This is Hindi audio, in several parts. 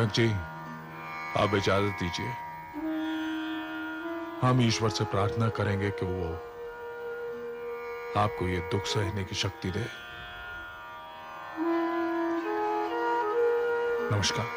कनक जी, आप इजाजत दीजिए। हम ईश्वर से प्रार्थना करेंगे कि वो आपको ये दुख सहने की शक्ति दे। नमस्कार।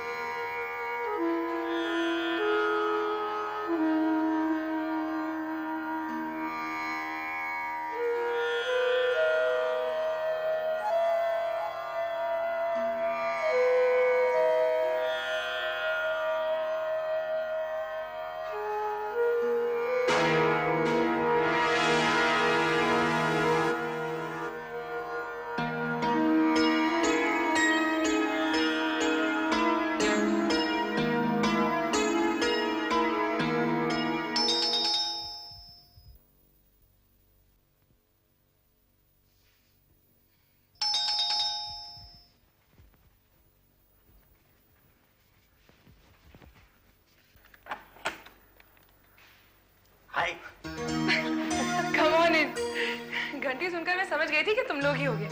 घंटी सुनकर मैं समझ गई थी कि तुम लोग ही होगे।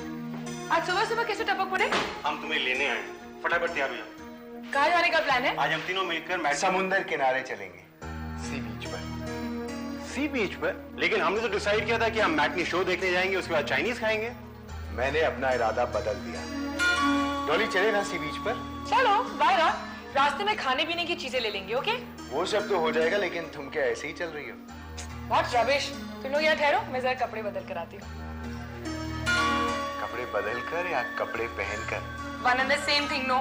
आज सुबह सुबह कैसे टपक पड़े? हम तुम्हें लेने आए, फटाफट तैयार हो जाओ। कहाँ जाने का प्लान है? आज हम तीनों मिलकर समुंदर किनारे चलेंगे, सी बीच पर। सी बीच पर? लेकिन हमने तो डिसाइड किया था कि हम मैटनी शो देखने जाएंगे, उसके बाद चाइनीज खाएंगे। मैंने अपना इरादा बदल दिया। डॉली चले ना सी बीच पर? चलो बाय। रास्ते में खाने पीने की चीजें ले लेंगे। ओके? वो सब तो हो जाएगा, लेकिन तुम क्या ऐसे ही चल रही हो? What rubbish! तुम लोग यहाँ ठहरो, मैं जरा कपड़े बदल कर आती हूँ। कपड़े बदल कर या कपड़े पहन कर? One and the same thing, no?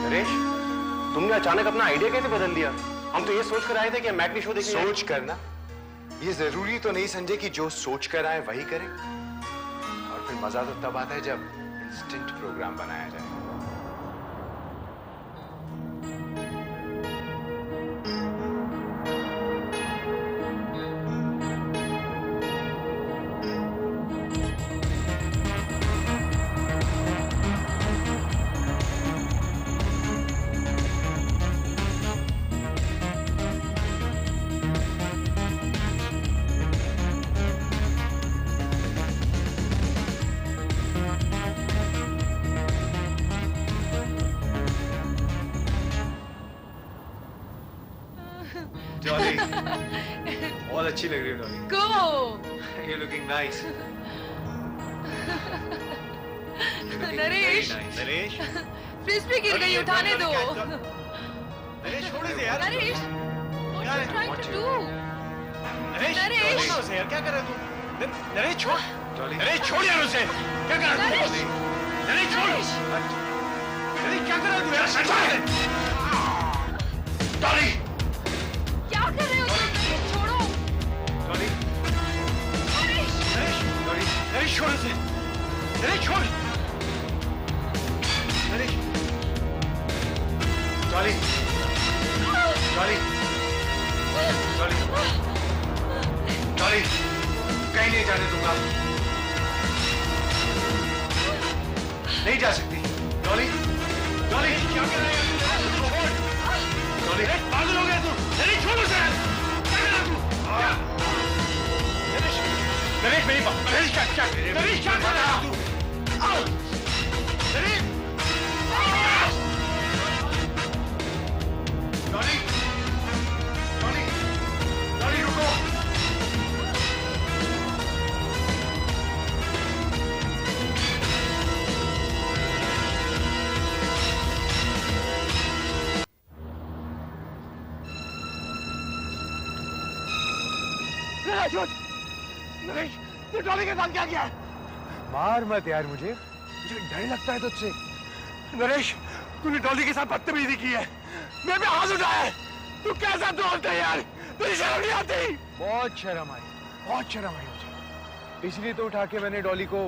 Naresh, तुमने अचानक अपना आइडिया कैसे बदल दिया? हम तो ये सोच कर आए थे कि हम मैटनी शो देखने सोच करना ये जरूरी तो नहीं समझे कि जो सोच कर आए वही करें। और फिर मजा तो तब आता है जब इंस्टेंट प्रोग्राम बनाया जाए। डॉली, बहुत अच्छी लग रही है Dolly. Go! You're looking nice. Naresh, Naresh, frisbee गिर गई, उठाने दो। नरेश छोड़ इसे यार। Naresh, what are you trying to do? Naresh, Naresh! छोड़ उसे यार, क्या कर रहा है तू? नरेश छोड़। डॉली, नरेश छोड़ यार उसे। क्या कर रहा है तू? नरेश छोड़। नरेश क्या कर रहा है तू यार? छोड़ दे। डॉली, क्या कर रहे हो तुम? छोड़ो। डॉली, नरेश! डॉली, नरेश छोड़ उसे। नरेश छोड़। नरेश, डॉली, डॉली, डॉली, डॉली, कहीं नहीं जाने दूंगा। नहीं जा सकती। डॉली, डॉली, क्या कर रहा है यार? डॉली, पागल हो गया तू? नरेश छोड़ उसे। क्या कर रहा है तू? नरेश, नरेश मेरी बात। नरेश क्या कर रहा है तू? नरेश, डॉली, डॉली, डॉली रुको। नरेश, तू डॉली के साथ क्या किया? मार मत यार, मुझे डर लगता है तुझसे। नरेश, तूने डॉली के साथ बदतमीजी की है। मैं भी हाथ उठाया है। तू कैसा दोस्त है यार? तुझे शर्म नहीं आती? बहुत शर्म आई, बहुत शर्म आई मुझे। इसलिए तो उठा के मैंने डॉली को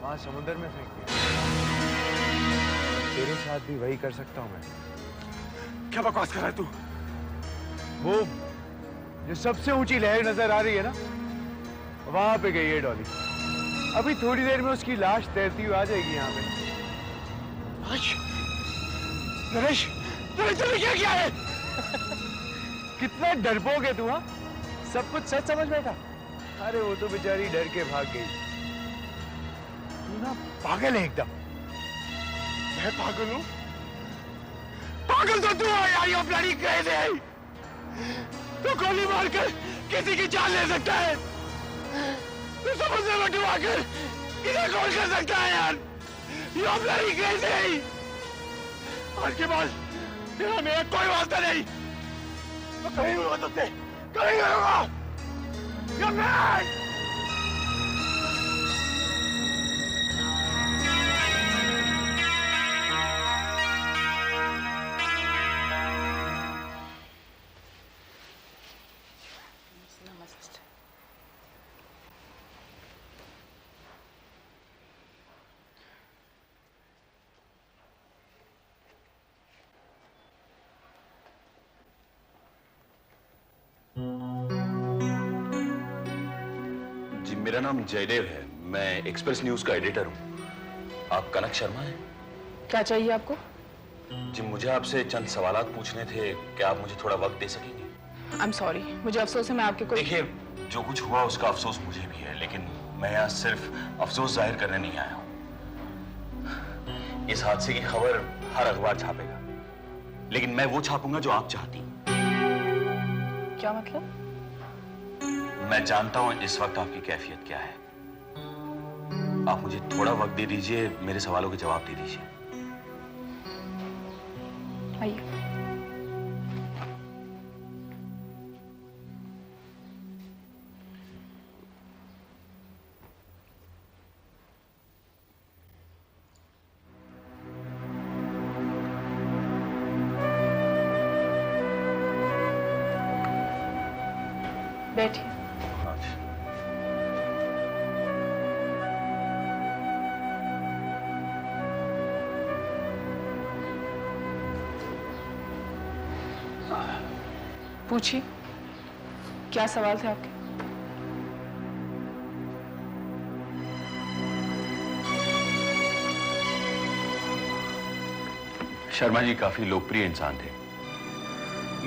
वहां समुद्र में फेंक दिया। तेरे साथ भी वही कर सकता हूँ मैं। क्या बकवास कर रहा है तू? वो जो सबसे ऊंची लहर नजर आ रही है ना, वहां पे गई है डॉली। अभी थोड़ी देर में उसकी लाश तैरती हुई आ जाएगी यहाँ पे। नरेश, तूने क्या किया है? कितना डरपोक है तू, हाँ? सब कुछ सच समझ बैठा। अरे वो तो बेचारी डर के भाग गई। तू ना पागल है एकदम। मैं पागल हूं? पागल तो तू है यार, ये ब्लडी क्रेज़ी है। तू गोली मारकर किसी की जान ले सकता है। तू समुद्र में डुबाकर किसे गोल कर सकता है यार। ये ब्लडी क्रेज़ी है। आज के बाद तेरा मेरा कोई वास्ता नहीं। मैं कहीं नहीं होता तुझसे, कहीं नहीं होगा। You're mad! जी मेरा नाम जयदेव है, मैं एक्सप्रेस न्यूज का एडिटर हूँ। आप कनक शर्मा हैं? क्या चाहिए आपको? जी मुझे आपसे चंद सवालात पूछने थे, क्या आप मुझे थोड़ा वक्त दे सकेंगे? आई एम सॉरी, मुझे अफसोस है मैं आपके कोई। देखिए, जो कुछ हुआ उसका अफसोस मुझे भी है, लेकिन मैं यहाँ सिर्फ अफसोस जाहिर करने नहीं आया हूँ। इस हादसे की खबर हर अखबार छापेगा, लेकिन मैं वो छापूंगा जो आप चाहती हैं। क्या मतलब? मैं जानता हूं इस वक्त आपकी कैफियत क्या है। आप मुझे थोड़ा वक्त दे दीजिए, मेरे सवालों के जवाब दे दीजिए। आइए। बैठिए। पूछिए, क्या सवाल थे आपके? शर्मा जी काफी लोकप्रिय इंसान थे।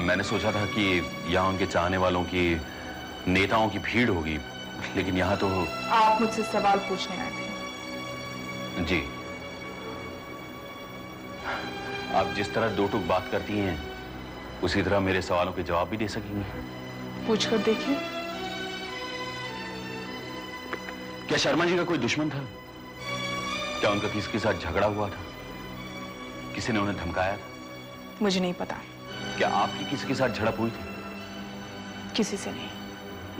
मैंने सोचा था कि यहाँ उनके चाहने वालों की, नेताओं की भीड़ होगी, लेकिन यहाँ तो। आप मुझसे सवाल पूछने आए थे? जी। आप जिस तरह दो टूक बात करती हैं, उसी तरह मेरे सवालों के जवाब भी दे सकेंगी। पूछकर देखिए। क्या शर्मा जी का कोई दुश्मन था? क्या उनका किसी के साथ झगड़ा हुआ था? किसी ने उन्हें धमकाया था? मुझे नहीं पता। क्या आपकी किसी के साथ झड़प हुई थी? किसी से नहीं।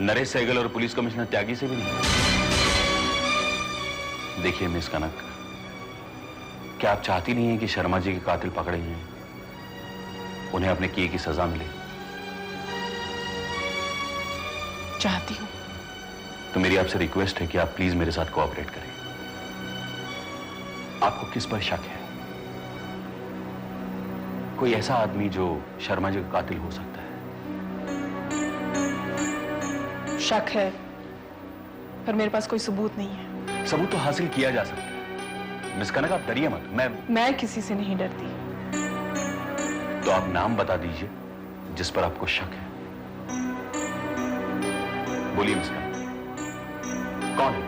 नरेश सहगल और पुलिस कमिश्नर त्यागी से भी नहीं? देखिए मिस कनक, क्या आप चाहती नहीं हैं कि शर्मा जी के कातिल पकड़े हैं, उन्हें अपने किए की सजा मिले? चाहती हूँ। तो मेरी आपसे रिक्वेस्ट है कि आप प्लीज मेरे साथ कोऑपरेट करें। आपको किस पर शक है? कोई ऐसा आदमी जो शर्मा जी का कातिल हो सकता है? शक है, पर मेरे पास कोई सबूत नहीं है। सबूत तो हासिल किया जा सकता है। मिस कनक, आप डरिए मत। मैं किसी से नहीं डरती। तो आप नाम बता दीजिए जिस पर आपको शक है। बोलिए मिस कनक, कौन है?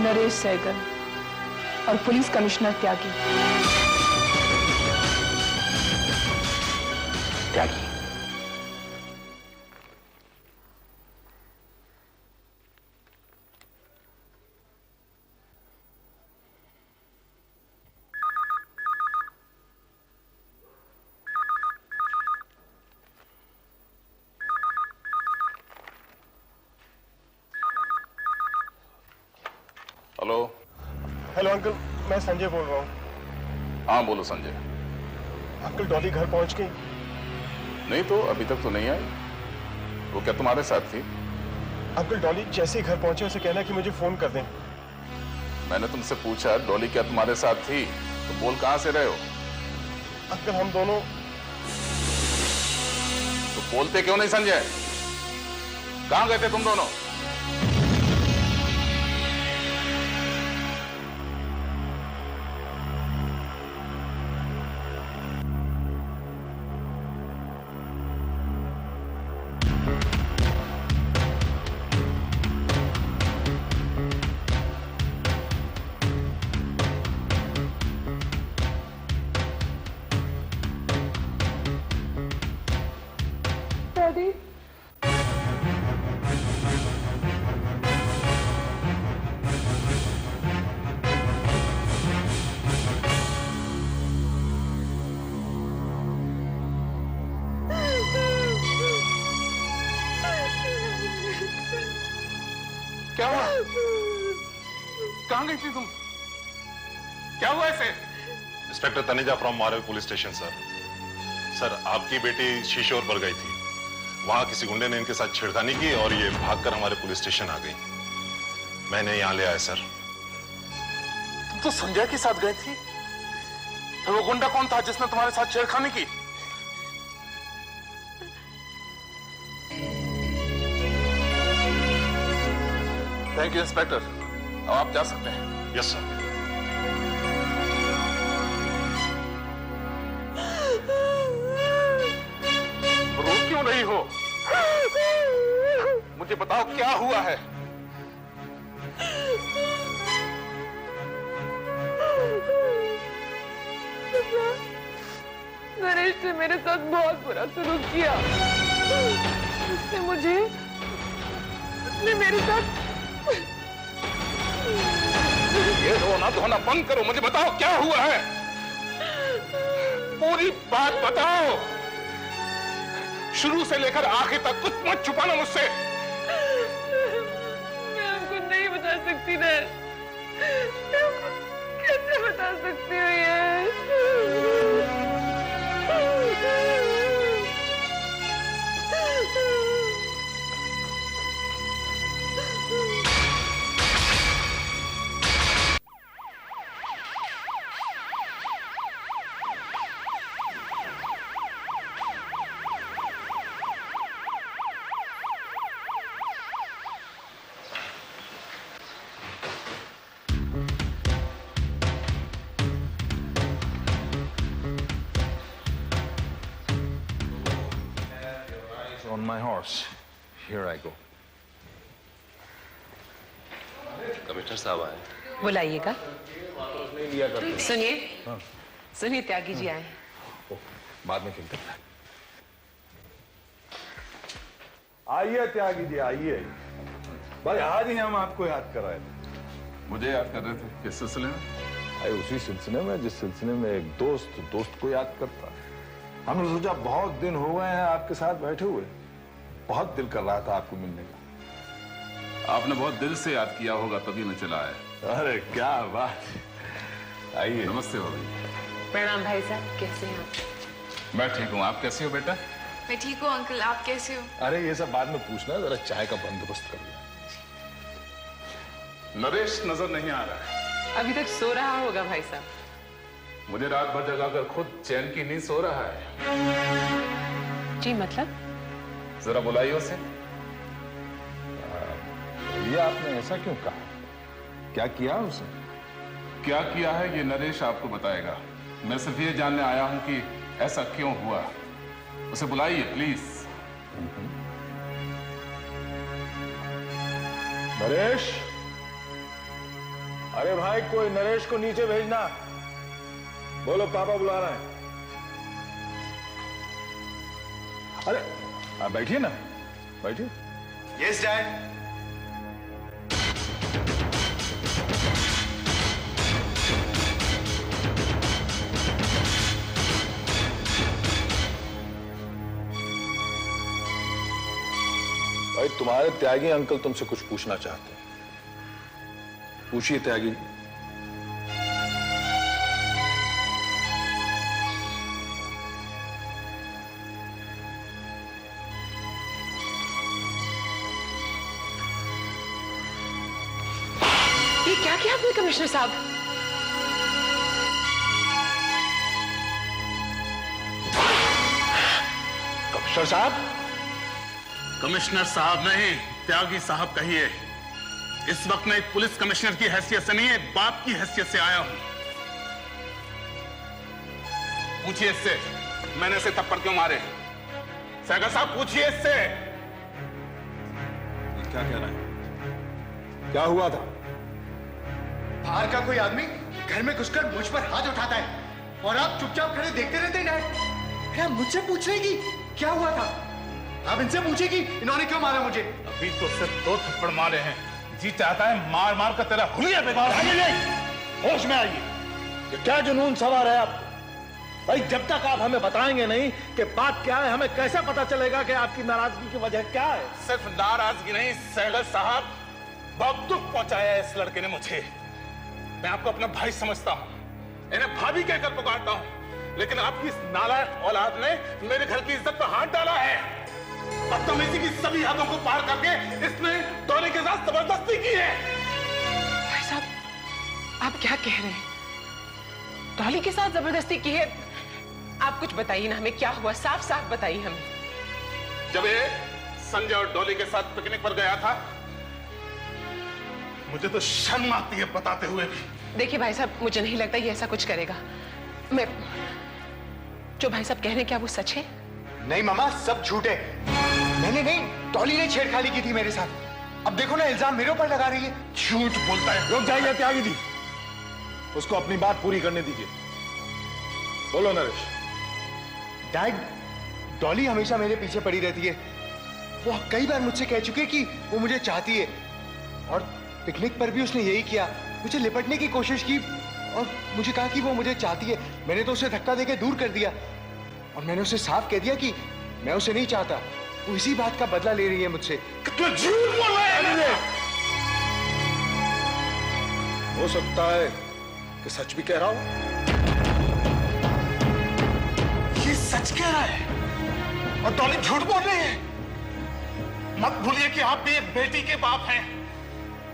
नरेश सहगल और पुलिस कमिश्नर त्यागी। त्यागी? हेलो। हेलो अंकल, मैं संजय बोल रहा हूँ। हाँ बोलो संजय। अंकल डॉली घर पहुंच गई? नहीं तो अभी तक तो नहीं आई। वो क्या तुम्हारे साथ थी? अंकल डॉली जैसे ही घर पहुंचे उसे कहना कि मुझे फोन कर दें। मैंने तुमसे पूछा डॉली क्या तुम्हारे साथ थी, तो बोल कहां से रहे हो? अंकल हम दोनों। तो बोलते क्यों नहीं संजय? कहां गए थे तुम दोनों? दादी। क्या हुआ? कहां गई थी तुम? क्या हुआ इसे? Inspector Taneja from Marvi police station sir. Sir, आपकी बेटी शीशोर पर गई थी। वहां किसी गुंडे ने इनके साथ छेड़खानी की और ये भागकर हमारे पुलिस स्टेशन आ गई। मैंने यहां ले आया सर। तुम तो संजय के साथ गई थी। फिर वो गुंडा कौन था जिसने तुम्हारे साथ छेड़खानी की? थैंक यू इंस्पेक्टर, अब आप जा सकते हैं। Yes sir. रो क्यों रही हो? मुझे बताओ क्या हुआ है? नरेश ने मेरे साथ बहुत बुरा सलूक किया। उसने मेरे साथ। ये रोना धोना बंद करो, मुझे बताओ क्या हुआ है? पूरी बात बताओ, शुरू से लेकर आखिर तक कुछ मत छुपाना मुझसे। मैं आपको नहीं बता सकती ना, कैसे बता सकती हूँ ये? On my horse. Here I go. Commissioner साहब आए। बुलाइएगा। सुनिए त्यागी जी आए। बाद में खेलते हैं। आइए त्यागी जी, आइए। भाई आज ही हम आपको याद कर रहे थे। मुझे याद कर रहे थे, किस सिलसिले में? आए उसी सिलसिले में जिस सिलसिले में एक दोस्त को याद करता। हमने सोचा बहुत दिन हो गए हैं आपके साथ बैठे हुए, बहुत दिल कर रहा था आपको मिलने का। आपने बहुत दिल से याद किया होगा तभी मैं चला आया। अरे क्या बात। आइए। नमस्ते भाभी। प्रणाम भाई साहब, कैसे हैं आप? मैं ठीक हूँ, आप कैसे हो बेटा? मैं ठीक हूँ अंकल, आप कैसे हो? अरे ये सब बाद में पूछना, जरा चाय का बंदोबस्त कर लिया। नरेश नजर नहीं आ रहा है। अभी तक सो रहा होगा भाई साहब। मुझे रात भर जगाकर खुद चैन की नींद सो रहा है। जी मतलब? जरा बुलाइए उसे। ये आपने ऐसा क्यों कहा? क्या किया उसे? क्या किया है ये नरेश आपको बताएगा। मैं सिर्फ ये जानने आया हूं कि ऐसा क्यों हुआ। उसे बुलाइए प्लीज। नरेश, अरे भाई कोई नरेश को नीचे भेजना। बोलो पापा बुला रहे हैं। अरे आप बैठिए ना, बैठिए। Yes dad. भाई तुम्हारे त्यागी अंकल तुमसे कुछ पूछना चाहते हैं। पूछिए त्यागी। ये क्या किया आपने कमिश्नर साहब? कमिश्नर साहब? कमिश्नर साहब नहीं, त्यागी साहब कहिए। इस वक्त मैं एक पुलिस कमिश्नर की हैसियत से नहीं, एक बाप की हैसियत से आया हूं। पूछिए इससे मैंने इसे थप्पड़ क्यों मारे। सहगल साहब पूछिए इससे। क्या कह रहा है? क्या हुआ था? बाहर का कोई आदमी घर में घुसकर मुझ पर हाथ उठाता है और आप चुपचाप खड़े देखते रहते हैं। डैड, क्या मुझसे पूछ रहे कि क्या हुआ था? आप इनसे पूछिए कि इन्होंने क्यों मारा मुझे। अभी तो सिर्फ 2 थप्पड़ मारे हैं, जी चाहता है मार मार कर तेरा हुलिया बेकार। होश में आइए, ये क्या जुनून सवार है आप? भाई जब तक आप हमें बताएंगे नहीं कि बात क्या है, हमें कैसे पता चलेगा कि आपकी नाराजगी की वजह क्या है? सिर्फ नाराजगी नहीं सहगल साहब, बहुत दुख पहुंचाया है इस लड़के ने मुझे। मैं आपको अपना भाई समझता हूं, इन्हें भाभी कहकर पुकारता हूं, लेकिन आपकी इस नालायक औलाद ने मेरे घर की इज्जत पर हाथ डाला है। बदतमीजी की सभी हदों को पार करके इसने डॉली के साथ जबरदस्ती की है। भाई साहब, आप क्या कह रहे हैं? डॉली के साथ जबरदस्ती की है? आप कुछ बताइए ना हमें, क्या हुआ? साफ साफ बताइए हमें। जब ये संजय और डॉली के साथ पिकनिक पर गया था, मुझे तो शर्म आती है बताते हुए भी। देखिए भाई साहब, मुझे नहीं लगता ये ऐसा कुछ करेगा। मैं जो भाई साहब कह रहे हैं, क्या वो सच है? नहीं मामा, सब झूठ है। नहीं, डॉली ने छेड़खानी की थी मेरे साथ। अब देखो ना, इल्जाम मेरे ऊपर लगा रही है। झूठ बोलता है। रुक जाइए त्यागी जी, उसको अपनी बात पूरी करने दीजिए। बोलो नरेश। डैड, डॉली हमेशा मेरे पीछे पड़ी रहती है। वो कई बार मुझसे कह चुकी है कि वो मुझे चाहती है, और पिकनिक पर भी उसने यही किया, मुझे लिपटने की कोशिश की और मुझे कहा कि वो मुझे चाहती है। मैंने तो उसे धक्का देकर दूर कर दिया और मैंने उसे साफ कह दिया कि मैं उसे नहीं चाहता। वो इसी बात का बदला ले रही है मुझसे। कितना झूठ बोल रहा है। हो सकता है कि सच भी कह रहा हूं। ये सच कह रहा है और डॉली झूठ बोल रही है। मत भूलिए कि आप भी एक बेटी के बाप हैं।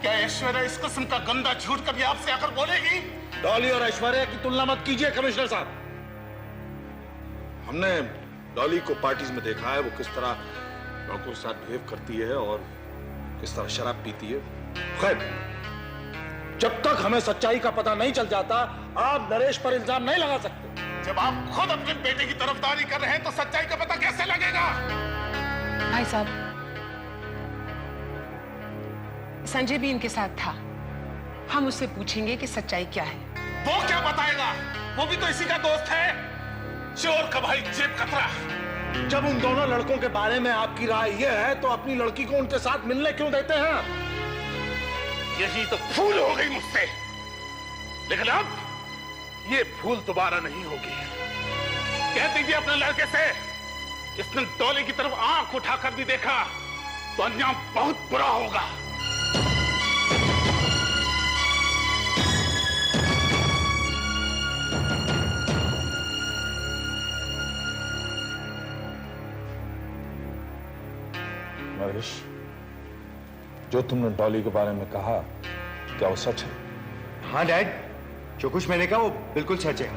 क्या ऐश्वर्या इस किस्म का गंदा झूठ कभी आपसे आकर बोलेगी? डॉली और ऐश्वर्या की तुलना मत कीजिए कमिश्नर साहब। हमने डॉली को पार्टीज में देखा है, वो किस तरह लड़कों के साथ बिहेव करती है और किस तरह शराब पीती है। खैर, जब तक हमें सच्चाई का पता नहीं चल जाता, आप नरेश पर इल्जाम नहीं लगा सकते। जब आप खुद अपने बेटे की तरफदारी कर रहे हैं तो सच्चाई का पता कैसे लगेगा? भाई साहब, संजय भी इनके साथ था। हम उससे पूछेंगे कि सच्चाई क्या है। वो क्या बताएगा? वो भी तो इसी का दोस्त है। चोर का भाई जेब कतरा। जब उन दोनों लड़कों के बारे में आपकी राय यह है, तो अपनी लड़की को उनके साथ मिलने क्यों देते हैं? यही तो भूल हो गई मुझसे, लेकिन अब ये भूल दोबारा नहीं होगी। कह दीजिए अपने लड़के से, इसने डॉली की तरफ आंख उठाकर भी देखा तो अंजाम बहुत बुरा होगा। नरेश, जो तुमने डॉली के बारे में कहा, क्या वो सच है? हाँ डैड, जो कुछ मैंने कहा वो बिल्कुल सच है।